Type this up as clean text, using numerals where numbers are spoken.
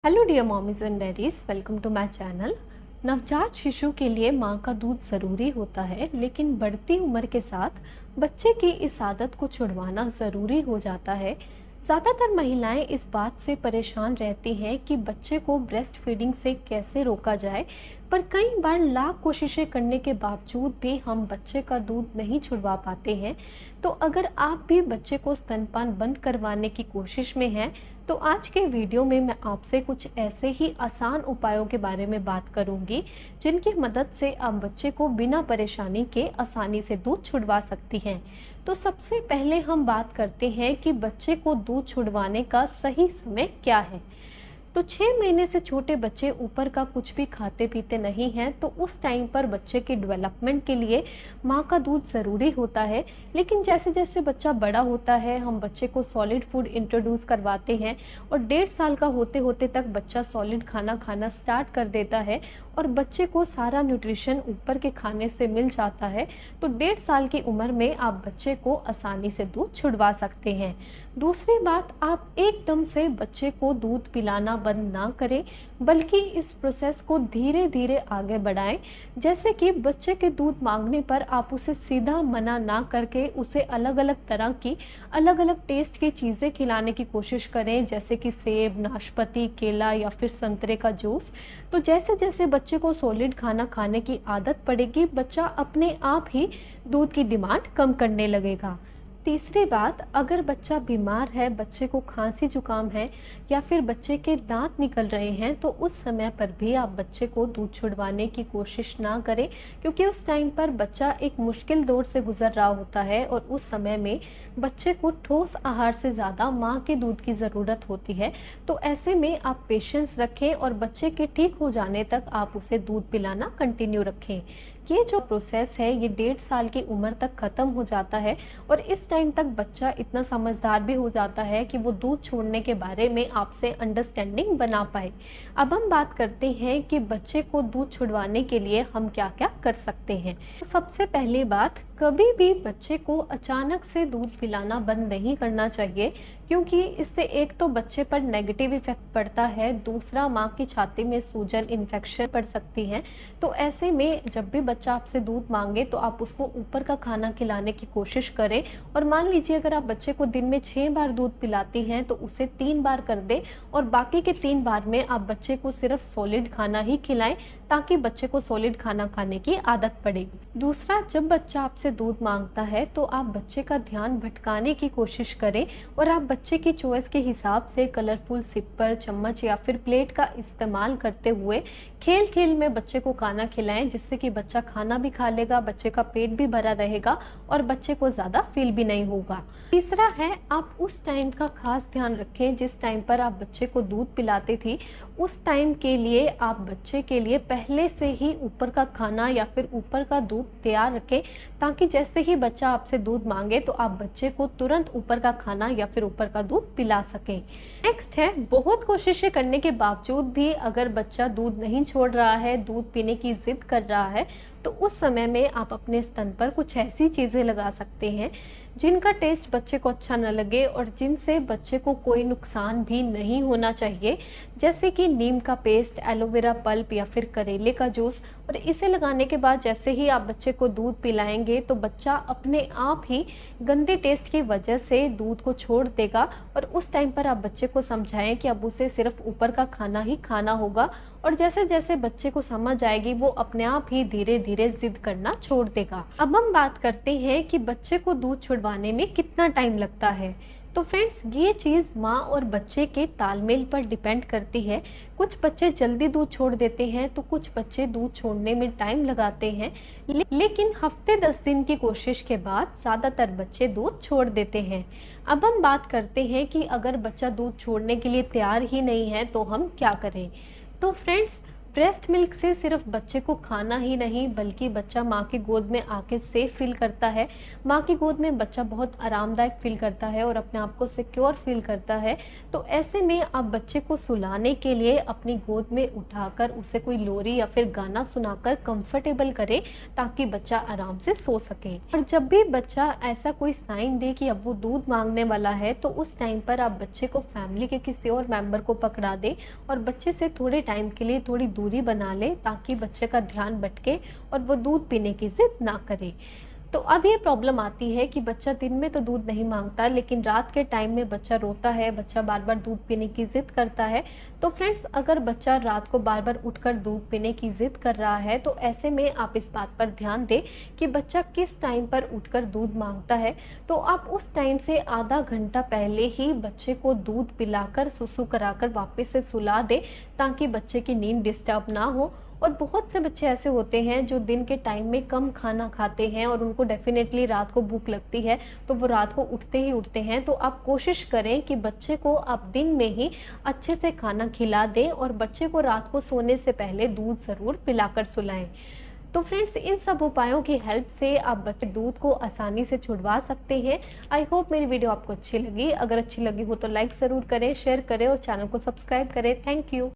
Hello dear mommies and daddies, welcome to my channel. नवजात शिशु के लिए माँ का दूध ज़रूरी होता है, लेकिन बढ़ती उम्र के साथ बच्चे की इस आदत को छुड़वाना ज़रूरी हो जाता है। ज़्यादातर महिलाएं इस बात से परेशान रहती हैं कि बच्चे को ब्रेस्ट फीडिंग से कैसे रोका जाए, पर कई बार लाख कोशिशें करने के बावजूद भी हम बच्चे का दूध नहीं छुड़वा पाते हैं। तो अगर आप भी बच्चे को स्तनपान बंद करवाने की कोशिश में हैं, तो आज के वीडियो में मैं आपसे कुछ ऐसे ही आसान उपायों के बारे में बात करूंगी, जिनकी मदद से आप बच्चे को बिना परेशानी के आसानी से दूध छुड़वा सकती हैं। तो सबसे पहले हम बात करते हैं कि बच्चे को दूध छुड़वाने का सही समय क्या है। तो 6 महीने से छोटे बच्चे ऊपर का कुछ भी खाते पीते नहीं हैं, तो उस टाइम पर बच्चे के डेवलपमेंट के लिए माँ का दूध ज़रूरी होता है। लेकिन जैसे जैसे बच्चा बड़ा होता है, हम बच्चे को सॉलिड फूड इंट्रोड्यूस करवाते हैं और 1.5 साल का होते होते तक बच्चा सॉलिड खाना खाना स्टार्ट कर देता है और बच्चे को सारा न्यूट्रिशन ऊपर के खाने से मिल जाता है। तो 1.5 साल की उम्र में आप बच्चे को आसानी से दूध छुड़वा सकते हैं। दूसरी बात, आप एकदम से बच्चे को दूध पिलाना बंद ना करें, बल्कि इस प्रोसेस को धीरे धीरे आगे बढ़ाएं। जैसे कि बच्चे के दूध मांगने पर आप उसे सीधा मना ना करके उसे अलग अलग तरह की अलग अलग टेस्ट की चीज़ें खिलाने की कोशिश करें, जैसे कि सेब, नाशपाती, केला या फिर संतरे का जूस। तो जैसे जैसे बच्चे को सॉलिड खाना खाने की आदत पड़ेगी, बच्चा अपने आप ही दूध की डिमांड कम करने लगेगा। तीसरी बात, अगर बच्चा बीमार है, बच्चे को खांसी जुकाम है या फिर बच्चे के दांत निकल रहे हैं, तो उस समय पर भी आप बच्चे को दूध छुड़वाने की कोशिश ना करें, क्योंकि उस टाइम पर बच्चा एक मुश्किल दौर से गुजर रहा होता है और उस समय में बच्चे को ठोस आहार से ज़्यादा माँ के दूध की ज़रूरत होती है। तो ऐसे में आप पेशेंस रखें और बच्चे के ठीक हो जाने तक आप उसे दूध पिलाना कंटिन्यू रखें। ये जो प्रोसेस है ये 1.5 साल की उम्र तक ख़त्म हो जाता है और इस टाइम तक बच्चा इतना समझदार भी हो जाता है कि वो दूध छोड़ने के बारे में आपसे अंडरस्टैंडिंग बना पाए। अब हम बात करते हैं कि बच्चे को दूध छुड़वाने के लिए हम क्या क्या कर सकते हैं। तो सबसे पहली बात, कभी भी बच्चे को अचानक से दूध पिलाना बंद नहीं करना चाहिए, क्योंकि इससे एक तो बच्चे पर नेगेटिव इफेक्ट पड़ता है, दूसरा माँ की छाती में सूजन, इन्फेक्शन पड़ सकती है। तो ऐसे में जब भी बच्चा आपसे दूध मांगे तो आप उसको ऊपर का खाना खिलाने की कोशिश करें। और मान लीजिए अगर आप बच्चे को दिन में 6 बार दूध पिलाती हैं तो उसे 3 बार कर दें और बाकी के 3 बार में आप बच्चे को सिर्फ सॉलिड खाना ही खिलाएं, ताकि बच्चे को सॉलिड खाना खाने की आदत पड़ेगी। दूसरा, जब बच्चा आपसे दूध मांगता है तो आप बच्चे का ध्यान भटकाने की कोशिश करें और आप बच्चे की चॉइस के हिसाब से कलरफुल सिपर, चम्मच या फिर प्लेट का इस्तेमाल करते हुए खेल खेल में बच्चे को खाना खिलाएं, जिससे कि बच्चा खाना भी खा लेगा, बच्चे का पेट भी भरा रहेगा और बच्चे को ज़्यादा फील भी नहीं होगा। तीसरा है, आप उस टाइम का खास ध्यान रखें जिस टाइम पर आप बच्चे को दूध पिलाते थी, उस टाइम के लिए आप बच्चे के लिए पहले से ही ऊपर का खाना या फिर ऊपर का दूध तैयार रखें, ताकि जैसे ही बच्चा आपसे दूध मांगे तो आप बच्चे को तुरंत ऊपर का खाना या फिर ऊपर का दूध पिला सकें। नेक्स्ट है, बहुत कोशिशें करने के बावजूद भी अगर बच्चा दूध नहीं छोड़ रहा है, दूध पीने की जिद कर रहा है, तो उस समय में आप अपने स्तन पर कुछ ऐसी चीज़ें लगा सकते हैं जिनका टेस्ट बच्चे को अच्छा न लगे और जिनसे बच्चे को कोई नुकसान भी नहीं होना चाहिए, जैसे कि नीम का पेस्ट, एलोवेरा पल्प या फिर करेले का जूस। और इसे लगाने के बाद जैसे ही आप बच्चे को दूध पिलाएंगे तो बच्चा अपने आप ही गंदे टेस्ट की वजह से दूध को छोड़ देगा और उस टाइम पर आप बच्चे को समझाएं कि अब उसे सिर्फ ऊपर का खाना ही खाना होगा। और जैसे जैसे बच्चे को समझ आएगी वो अपने आप ही धीरे धीरे जिद करना छोड़ देगा। अब हम बात करते हैं कि बच्चे को दूध छुड़वाने में कितना टाइम लगता है। तो फ्रेंड्स, ये चीज़ माँ और बच्चे के तालमेल पर डिपेंड करती है। कुछ बच्चे जल्दी दूध छोड़ देते हैं तो कुछ बच्चे दूध छोड़ने में टाइम लगाते हैं, लेकिन हफ्ते 10 दिन की कोशिश के बाद ज़्यादातर बच्चे दूध छोड़ देते हैं। अब हम बात करते हैं कि अगर बच्चा दूध छोड़ने के लिए तैयार ही नहीं है तो हम क्या करें। तो फ्रेंड्स, ब्रेस्ट मिल्क से सिर्फ बच्चे को खाना ही नहीं बल्कि बच्चा माँ की गोद में आके सेफ फील करता है। माँ की गोद में बच्चा बहुत आरामदायक फील करता है और अपने आप को सिक्योर फील करता है। तो ऐसे में आप बच्चे को सुलाने के लिए अपनी गोद में उठाकर उसे कोई लोरी या फिर गाना सुनाकर कंफर्टेबल करें ताकि बच्चा आराम से सो सके। और जब भी बच्चा ऐसा कोई साइन दे कि अब वो दूध मांगने वाला है तो उस टाइम पर आप बच्चे को फैमिली के किसी और मेंबर को पकड़ा दें और बच्चे से थोड़े टाइम के लिए थोड़ी दूरी बना ले ताकि बच्चे का ध्यान भटके और वो दूध पीने की जिद ना करे। तो अब ये प्रॉब्लम आती है कि बच्चा दिन में तो दूध नहीं मांगता लेकिन रात के टाइम में बच्चा रोता है, बच्चा बार बार दूध पीने की जिद करता है। तो फ्रेंड्स, अगर बच्चा रात को बार बार उठकर दूध पीने की जिद कर रहा है तो ऐसे में आप इस बात पर ध्यान दें कि बच्चा किस टाइम पर उठकर दूध मांगता है। तो आप उस टाइम से आधा घंटा पहले ही बच्चे को दूध पिलाकर सुसु कराकर वापस से सुला दें ताकि बच्चे की नींद डिस्टर्ब ना हो। और बहुत से बच्चे ऐसे होते हैं जो दिन के टाइम में कम खाना खाते हैं और उनको डेफिनेटली रात को भूख लगती है तो वो रात को उठते ही उठते हैं। तो आप कोशिश करें कि बच्चे को आप दिन में ही अच्छे से खाना खिला दें और बच्चे को रात को सोने से पहले दूध ज़रूर पिलाकर सुलाएं। तो फ्रेंड्स, इन सब उपायों की हेल्प से आप बच्चे दूध को आसानी से छुड़वा सकते हैं। आई होप मेरी वीडियो आपको अच्छी लगी। अगर अच्छी लगी हो तो लाइक ज़रूर करें, शेयर करें और चैनल को सब्सक्राइब करें। Thank you.